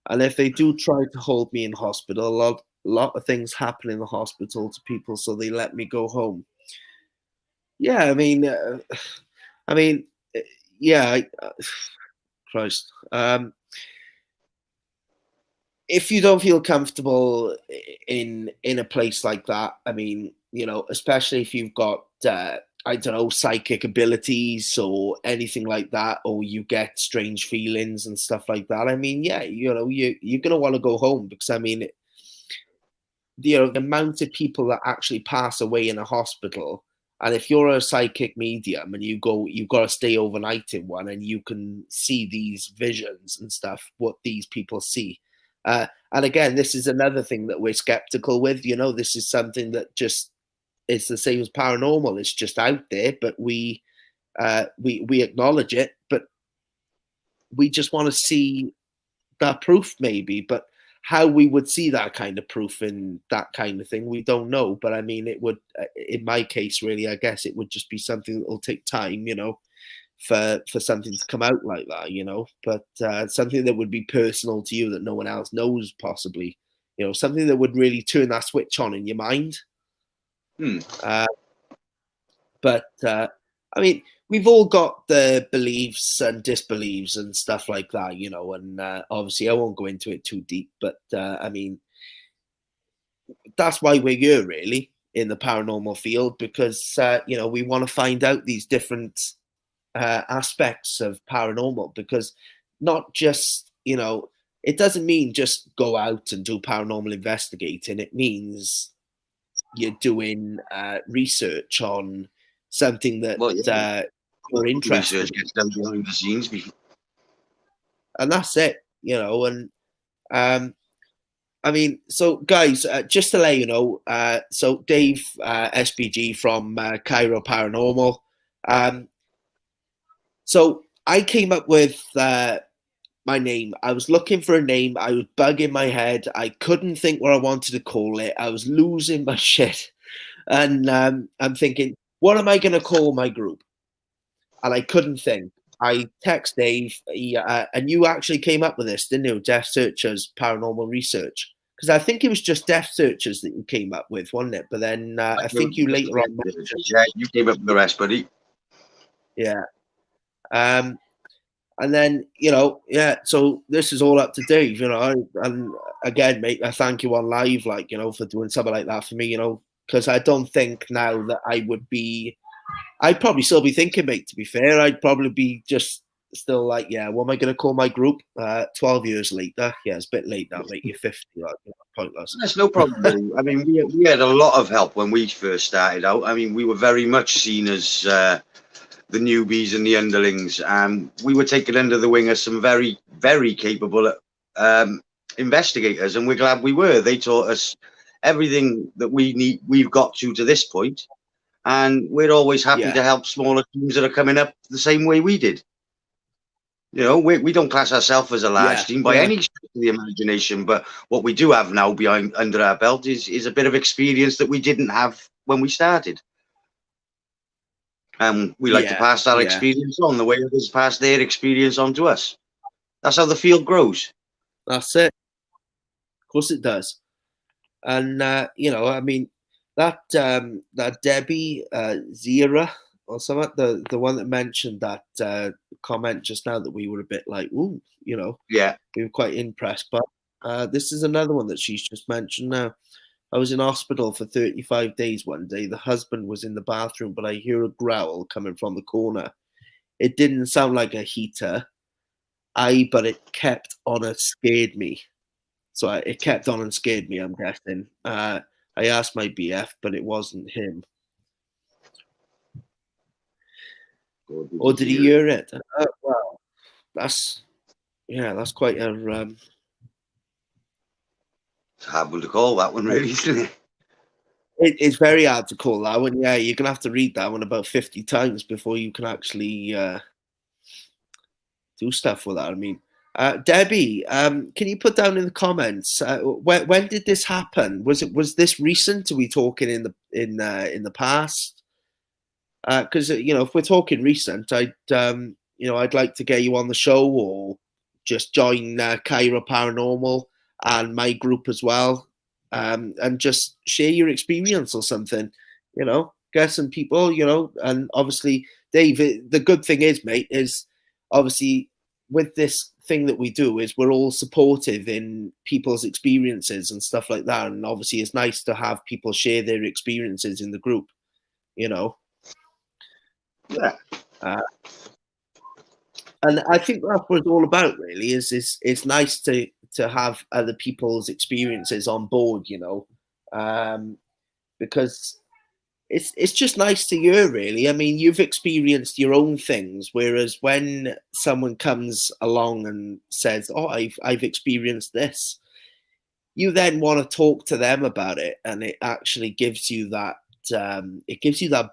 and if they do try to hold me in hospital, a lot of things happen in the hospital to people, so they let me go home. Yeah, I mean, yeah, Christ. If you don't feel comfortable in a place like that, I mean, you know, especially if you've got I don't know, psychic abilities or anything like that, or you get strange feelings and stuff like that. I mean, yeah, you know, you're gonna want to go home because I mean, you know, the amount of people that actually pass away in a hospital. And if you're a psychic medium and you've got to stay overnight in one, and you can see these visions and stuff, what these people see. And again, this is another thing that we're skeptical with. You know, this is something that just it's the same as paranormal. It's just out there, but we acknowledge it, but we just want to see that proof, maybe. But how we would see that kind of proof in that kind of thing, we don't know. But I mean, it would, in my case, really, I guess it would just be something that will take time, you know, for something to come out like that, you know. But something that would be personal to you that no one else knows, possibly, you know, something that would really turn that switch on in your mind. But I mean, we've all got the beliefs and disbeliefs and stuff like that, you know, and obviously I won't go into it too deep, but I mean, that's why we're here really in the paranormal field, because, you know, we want to find out these different aspects of paranormal, because not just, you know, it doesn't mean just go out and do paranormal investigating. It means you're doing research on something that you're interested research gets done behind the scenes before. And that's it, you know. And I mean, so guys, just to let you know, so Dave SPG from Caerau Paranormal. So I came up with my name. I was looking for a name. I was bugging my head. I couldn't think what I wanted to call it. I was losing my shit. And I'm thinking, what am I going to call my group? And I couldn't think. I text Dave, and you actually came up with this, didn't you? Death Searchers Paranormal Research. because I think it was just death searches that you came up with, wasn't it? But then I think you later on mentioned, Yeah, you came up with the rest, buddy. yeah. And then, yeah, so this is all up to Dave, and again, mate, I thank you on live, like, for doing something like that for me, because I don't think now that I'd probably still be thinking, mate, to be fair, I'd probably be just still like, yeah, what am I going to call my group? 12 years later. Yeah, it's a bit late now, mate, you're 50, like, pointless. That's no problem, buddy. I mean, we had a lot of help when we first started out. I mean, we were very much seen as the newbies and the underlings, and we were taken under the wing as some very, very capable investigators, and we're glad we were. They taught us everything that we've got to this point, and we're always happy to help smaller teams that are coming up the same way we did. We don't class ourselves as a large team by any stretch of the imagination, but what we do have now under our belt is a bit of experience that we didn't have when we started. And we like to pass that experience on the way others pass their experience on to us. That's how the field grows. That's it. Of course it does. And, I mean, that Debbie Zira or something, the one that mentioned that comment just now that we were a bit like, ooh, Yeah. we were quite impressed. But this is another one that she's just mentioned now. I was in hospital for 35 days one day. The husband was in the bathroom, but I hear a growl coming from the corner. It didn't sound like a heater. But it kept on and scared me. So it kept on and scared me, I'm guessing. I asked my BF, but it wasn't him. Or did he hear it? Well, that's quite a... It's hard to call that one, really, isn't it? It's very hard to call that one. Yeah, you're going to have to read that one about 50 times before you can actually do stuff with that. I mean, Debbie, can you put down in the comments when did this happen? Was this recent? Are we talking in the past? Because if we're talking recent, I'd like to get you on the show or just join Caerau Paranormal and my group as well, and just share your experience or something. Get some people. And obviously, Dave. The good thing is, mate, is obviously with this thing that we do is we're all supportive in people's experiences and stuff like that. And obviously, it's nice to have people share their experiences in the group. Yeah. And I think that's what it's all about, really. Is it's nice to have other people's experiences on board, because it's just nice to hear, really. I mean, you've experienced your own things, whereas when someone comes along and says, "Oh, I've experienced this," you then want to talk to them about it, and it actually gives you that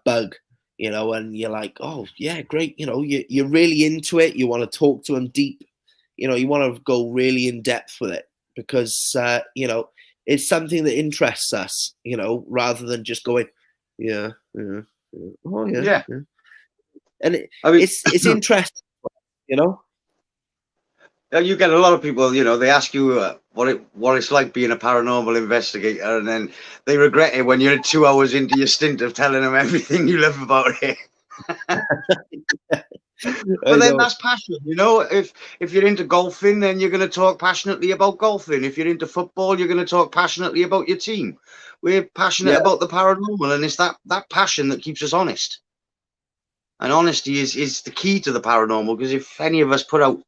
bug. And you're like, oh, yeah, great. You're really into it. You want to talk to them deep. You want to go really in depth with it because, it's something that interests us, rather than just going, yeah. Oh, yeah. And it's interesting, You get a lot of people, they ask you what it's like being a paranormal investigator, and then they regret it when you're 2 hours into your stint of telling them everything you love about it. But then that's passion, If you're into golfing, then you're going to talk passionately about golfing. If you're into football, you're going to talk passionately about your team. We're passionate about the paranormal, and it's that passion that keeps us honest. And honesty is the key to the paranormal, because if any of us put out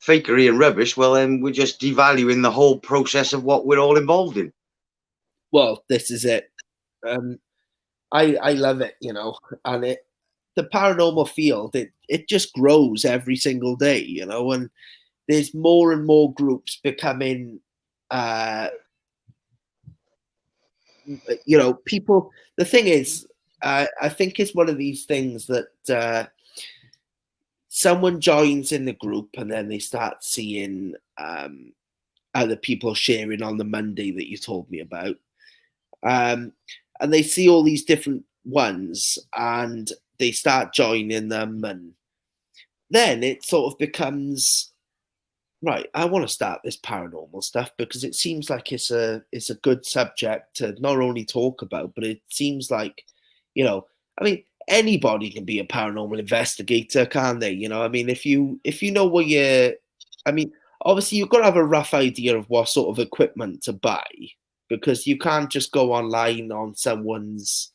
fakery and rubbish, well, then we're just devaluing the whole process of what we're all involved in. Well, this is it. I love it, and the paranormal field, it just grows every single day, and there's more and more groups becoming, people. The thing is, I think it's one of these things that someone joins in the group and then they start seeing other people sharing on the Monday that you told me about. And they see all these different ones and they start joining them. And then it sort of becomes right, I want to start this paranormal stuff because it seems like it's a good subject to not only talk about, but it seems like, I mean, anybody can be a paranormal investigator, can't they? I mean, if you know what I mean, obviously you've got to have a rough idea of what sort of equipment to buy because you can't just go online on someone's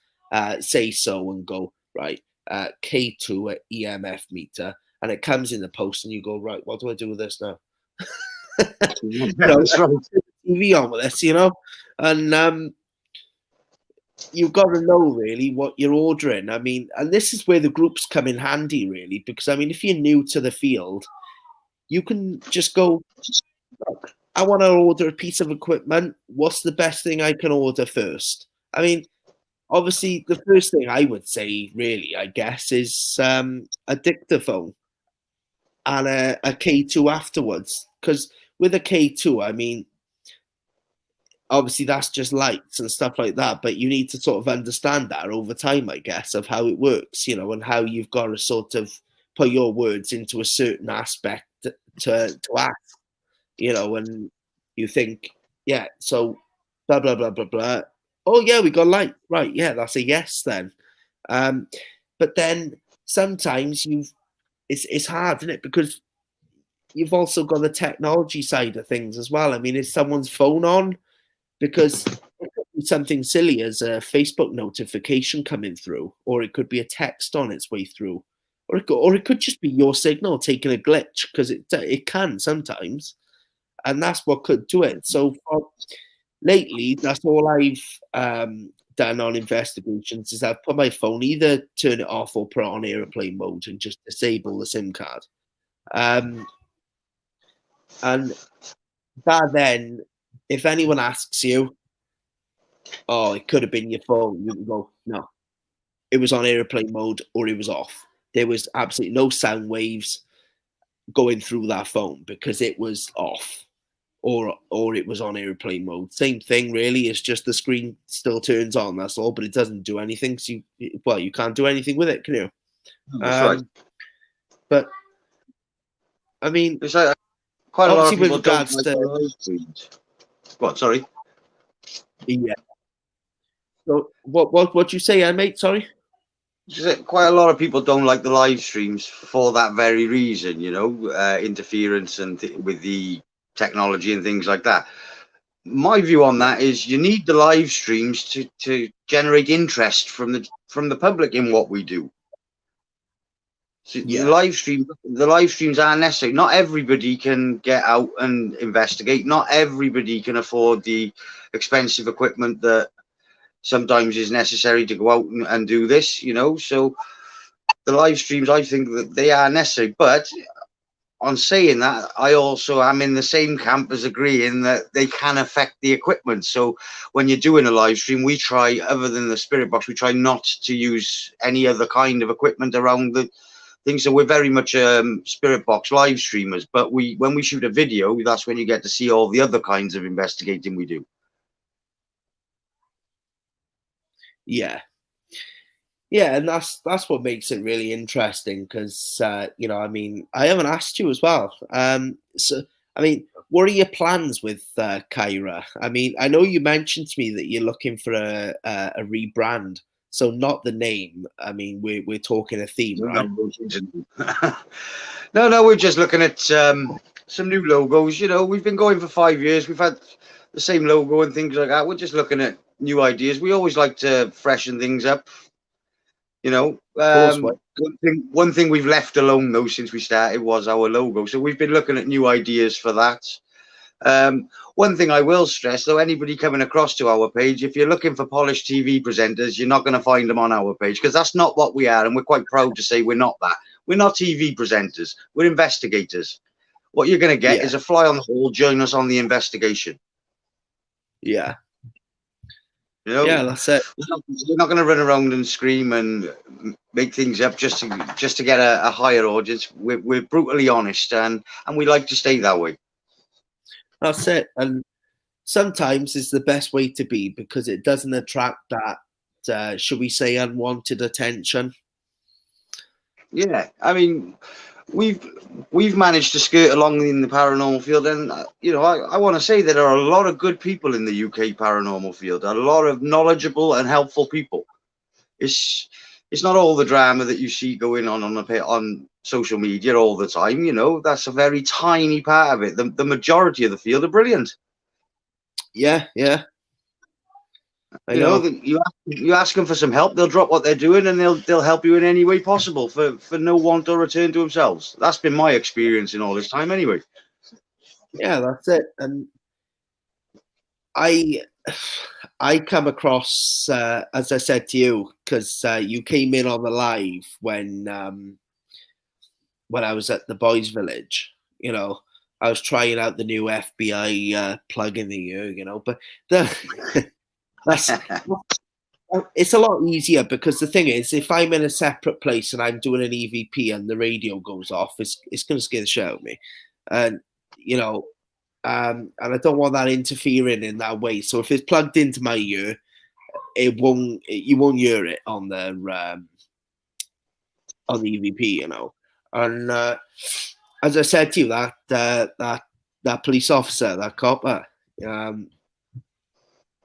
say so and go right K2 at EMF meter and it comes in the post and you go right, what do I do with this now? That's right. TV on with this, and you've got to know really what you're ordering. I mean, and this is where the groups come in handy, really, because I mean, if you're new to the field, you can just go, look, I want to order a piece of equipment. What's the best thing I can order first? I mean, obviously, the first thing I would say, really, I guess, is a dictaphone and a K2 afterwards, because with a K2, I mean, obviously that's just lights and stuff like that, but you need to sort of understand that over time, I guess, of how it works, and how you've got to sort of put your words into a certain aspect to act, and you think, yeah, so blah blah blah blah blah. Oh yeah, we got light, right? Yeah, that's a yes then. But then sometimes it's hard, isn't it? Because you've also got the technology side of things as well. I mean, is someone's phone on? Because it could be something silly as a Facebook notification coming through, or it could be a text on its way through, or it could just be your signal taking a glitch because it can sometimes, and that's what could do it. So lately, that's all I've done on investigations is I've put my phone either turn it off or put it on airplane mode and just disable the SIM card. And that then, if anyone asks you, oh, it could have been your phone, you can go, no, it was on airplane mode or it was off. There was absolutely no sound waves going through that phone because it was off or it was on airplane mode. Same thing, really. It's just the screen still turns on. That's all, but it doesn't do anything. So you can't do anything with it, can you? That's right. But I mean, it's like quite a lot of obviously, people with regards don't like to live streams. What? Sorry. yeah. So what you say, mate? Sorry. Quite a lot of people don't like the live streams for that very reason, interference and with the technology and things like that. My view on that is you need the live streams to generate interest from the public in what we do. So Yeah. the live streams are necessary. Not everybody can get out and investigate. Not everybody can afford the expensive equipment that sometimes is necessary to go out and do this, so the live streams, I think that they are necessary. But on saying that, I also am in the same camp as agreeing that they can affect the equipment. So when you're doing a live stream, we try, other than the spirit box, we try not to use any other kind of equipment around the thing. So we're very much spirit box live streamers, but when we shoot a video, that's when you get to see all the other kinds of investigating we do. Yeah, and that's what makes it really interesting because I mean, I haven't asked you as well. So I mean, what are your plans with Caerau? I mean, I know you mentioned to me that you're looking for a rebrand, so not the name. I mean, we're talking a theme, right? No, we're just looking at some new logos. We've been going for 5 years. We've had the same logo and things like that. We're just looking at new ideas. We always like to freshen things up. One thing we've left alone though since we started was our logo. So we've been looking at new ideas for that. One thing I will stress though, anybody coming across to our page, if you're looking for polished TV presenters, you're not going to find them on our page because that's not what we are, and we're quite proud to say we're not that. We're not TV presenters. We're investigators. What you're going to get is a fly on the wall. Join us on the investigation. Yeah. Yeah, that's it. We're not going to run around and scream and make things up just to get a higher audience. We're brutally honest, and we like to stay that way. That's it. And sometimes it's the best way to be because it doesn't attract that, should we say, unwanted attention. Yeah, I mean, we've managed to skirt along in the paranormal field, and I want to say there are a lot of good people in the UK paranormal field, a lot of knowledgeable and helpful people. It's not all the drama that you see going on social media all the time. That's a very tiny part of it. The majority of the field are brilliant. Yeah. I You know. you ask them for some help, they'll drop what they're doing and they'll help you in any way possible for no want or return to themselves. That's been my experience in all this time, anyway. Yeah, that's it. And I come across, as I said to you, because you came in on the live when I was at the Boys Village. I was trying out the new FBI plug in the year. But that's it's a lot easier, because the thing is, if I'm in a separate place and I'm doing an EVP and the radio goes off, it's going to scare the shit out of me, and and I don't want that interfering in that way. So if it's plugged into my ear, you won't hear it on the EVP, And as I said to you, that police officer, that copper,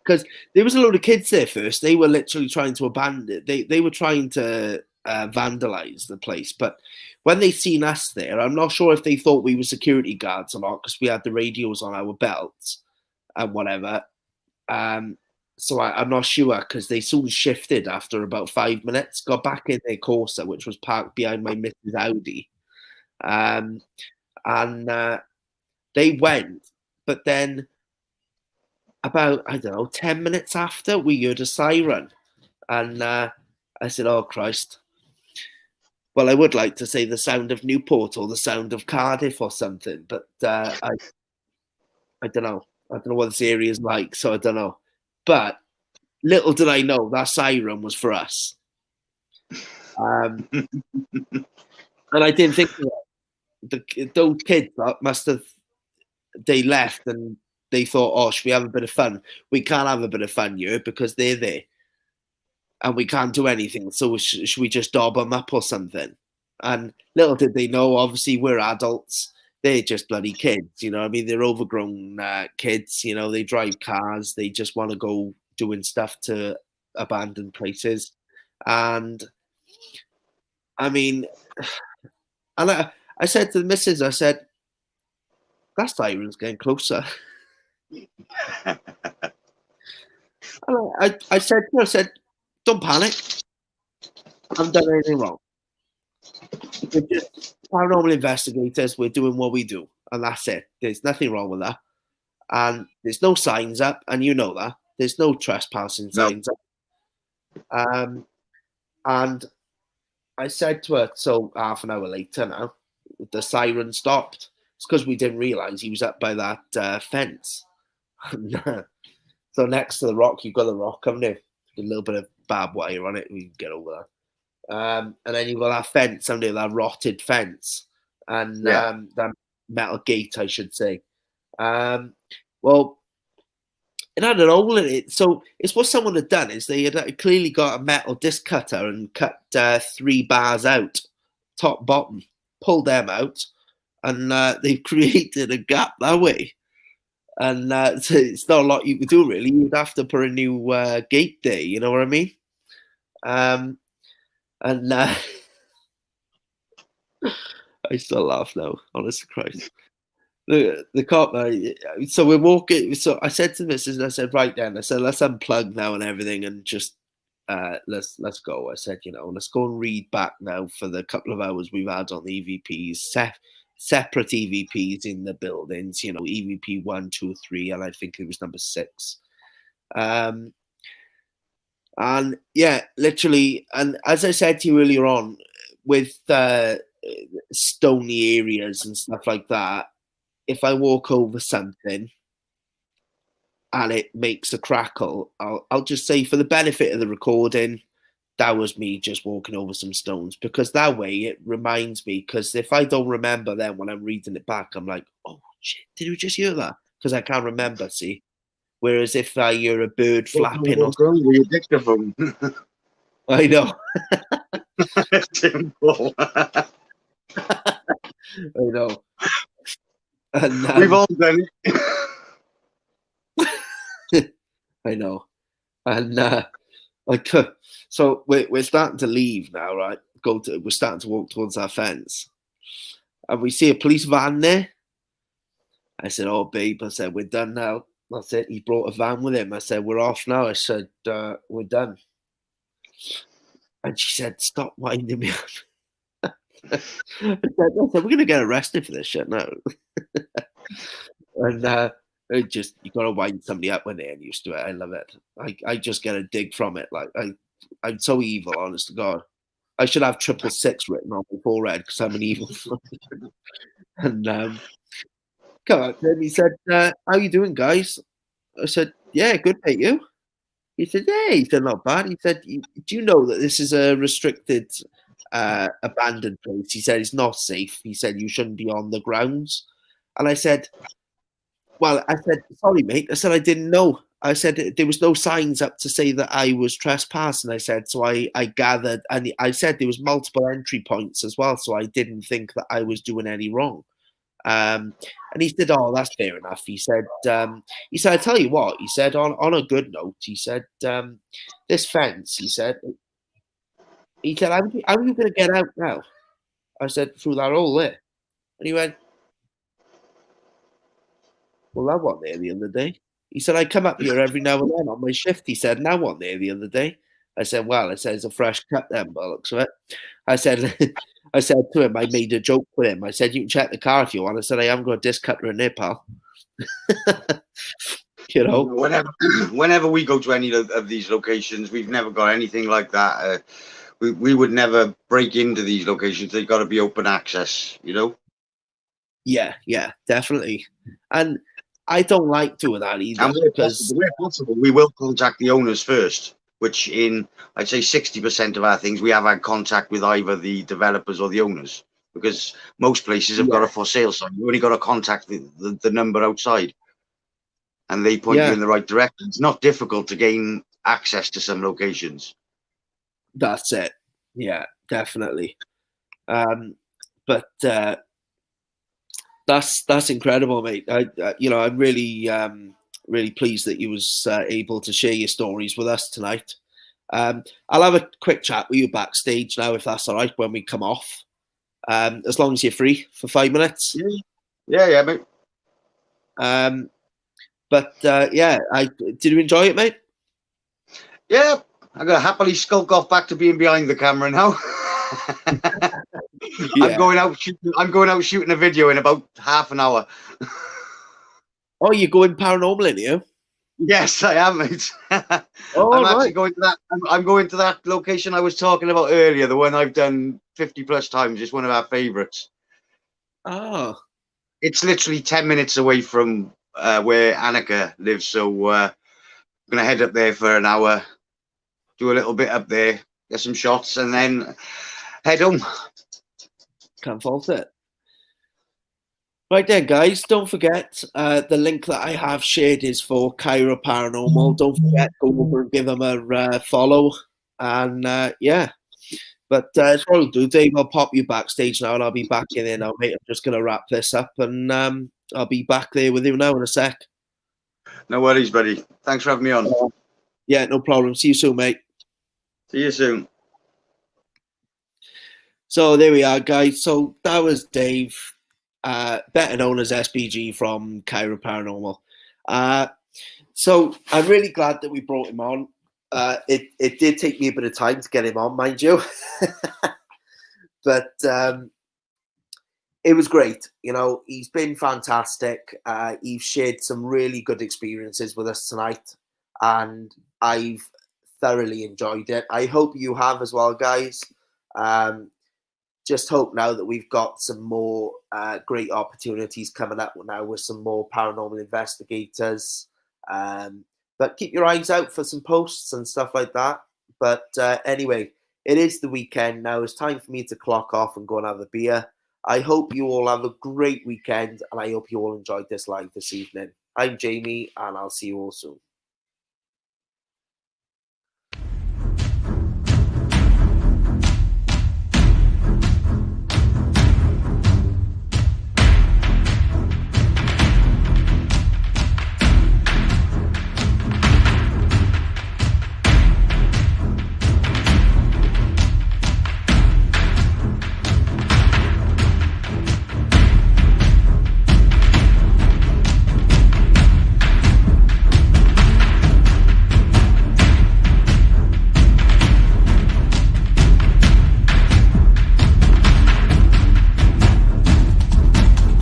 because there was a load of kids there first. They were literally trying to abandon it. They were trying to vandalize the place. But when they seen us there, I'm not sure if they thought we were security guards or not, because we had the radios on our belts and whatever. So I'm not sure, because they soon shifted after about 5 minutes, got back in their Corsa, which was parked behind my Mrs. Audi. And they went, but then about, 10 minutes after, we heard a siren. And I said, oh, Christ. Well, I would like to say the sound of Newport or the sound of Cardiff or something, but I don't know. I don't know what this area is like, so I don't know. But little did I know that siren was for us. And I didn't think those kids must have, they left and they thought, oh, should we have a bit of fun? We can't have a bit of fun here because they're there and we can't do anything. So should we just dob them up or something? And little did they know, obviously, we're adults. They're just bloody kids, I mean? They're overgrown kids, they drive cars. They just want to go doing stuff to abandoned places. And I mean, and I said to the missus, I said, that siren's getting closer. I said to her, don't panic. I haven't done anything wrong. We're just paranormal investigators. We're doing what we do. And that's it. There's nothing wrong with that. And there's no signs up. And you know that. There's no trespassing signs up. And I said to her, so half an hour later now, the siren stopped. It's because we didn't realise he was up by that fence. So next to the rock, you've got the rock, haven't you? A little bit of barbed wire on it, we can get over that. And then you've got that fence, haven't you? That rotted fence. And that metal gate, I should say. Well, it had an hole in it. So it's what someone had done is they had clearly got a metal disc cutter and cut 3 bars out, top, bottom, pulled them out, and they've created a gap that way. And so it's not a lot you could do, really. You'd have to put a new gate there, you know what I mean? And I still laugh now, honest to Christ. The cop, so we're walking. So I said to the missus, I said, right then, I said, let's unplug now and everything, and just let's go. I said, let's go and read back now for the couple of hours we've had on the EVPs, separate EVPs in the buildings. EVP 1, 2, 3, and I think it was number 6. And yeah, literally, and as I said to you earlier on, with stony areas and stuff like that, if I walk over something and it makes a crackle, I'll just say, for the benefit of the recording, that was me just walking over some stones, because that way it reminds me, because if I don't remember then when I'm reading it back, I'm like, oh shit, did we just hear that? Because I can't remember, see? Whereas if I hear a bird flapping or something, I know. Simple. I know. And We've all done it. I know. And so we're starting to leave now, right? We're starting to walk towards our fence, and we see a police van there. I said, "Oh, babe," I said, "we're done now." I said, "He brought a van with him." I said, "We're off now." I said, "We're done." And she said, "Stop winding me up." I said, "We're going to get arrested for this shit now." And you got to wind somebody up when they're used to it. I love it. I just get a dig from it. Like I'm so evil, honest to God. I should have 666 written on my forehead because I'm an evil. And come on, then he said, "How you doing, guys?" I said, "Yeah, good, mate. You?" He said, "Yeah." He said, "Not bad." He said, "Do you know that this is a restricted, abandoned place?" He said, "It's not safe." He said, "You shouldn't be on the grounds." And I said, "Well," I said, "Sorry, mate." I said, "I didn't know." I said, "There was no signs up to say that I was trespassing." I said, "So I gathered," and I said there was multiple entry points as well, so I didn't think that I was doing any wrong. And he said, "Oh, that's fair enough." He said, "I tell you what," he said, on a good note, he said, "This fence," he said, how are you going to get out now?" I said, "Through that hole there." And he went, "Well, that wasn't there the other day." He said, "I come up here every now and then on my shift." He said, "Now wasn't there the other day." I said, "Well," I said, "It's a fresh cut then, by the looks of it." I said, I said to him, I made a joke with him. I said, "You can check the car if you want." I said, "I haven't got a disc cutter in there, pal." You know? Whenever we go to any of these locations, we've never got anything like that. We would never break into these locations. They've got to be open access, you know? Yeah, definitely. And I don't like doing that either And because where possible, we will contact the owners first, which in, I'd say 60% of our things, we have had contact with either the developers or the owners, because most places have got a for sale sign. You only got to contact the number outside and they point you in the right direction. It's not difficult to gain access to some locations. that's it. Yeah, definitely. But that's incredible, mate. I'm really pleased that you was able to share your stories with us tonight. I'll have a quick chat with you backstage now, if that's all right, when we come off. As long as you're free for 5 minutes. Yeah, mate. But did you enjoy it, mate? Yeah, I'm gonna happily skulk off back to being behind the camera now. Yeah. I'm going out shooting a video in about half an hour. Oh, you're going paranormal, in you? Yes, I am, mate. Oh, I'm right. actually going to that. I'm going to that location I was talking about earlier, the one I've done 50 plus times. It's one of our favourites. Oh. It's literally 10 minutes away from where Annika lives, so I'm gonna head up there for an hour, do a little bit up there, get some shots, and then head home. Can't fault it. Right then, guys, don't forget the link that I have shared is for Caerau Paranormal. Don't forget, go over and give them a follow. And but it's what I'll do, Dave. I'll pop you backstage now, and I'll be back in there now, mate. I'm just going to wrap this up, and I'll be back there with you now in a sec. No worries, buddy. Thanks for having me on. Yeah, no problem. See you soon, mate. See you soon. So there we are, guys. So that was Dave, better known as SBG from Caerau Paranormal. So I'm really glad that we brought him on. It did take me a bit of time to get him on, mind you, but it was great. You know, he's been fantastic. He's shared some really good experiences with us tonight, and I've thoroughly enjoyed it. I hope you have as well, guys. Just hope now that we've got some more great opportunities coming up now with some more paranormal investigators. But keep your eyes out for some posts and stuff like that. But anyway, it is the weekend now. It's time for me to clock off and go and have a beer. I hope you all have a great weekend, and I hope you all enjoyed this live this evening. I'm Jamie, and I'll see you all soon.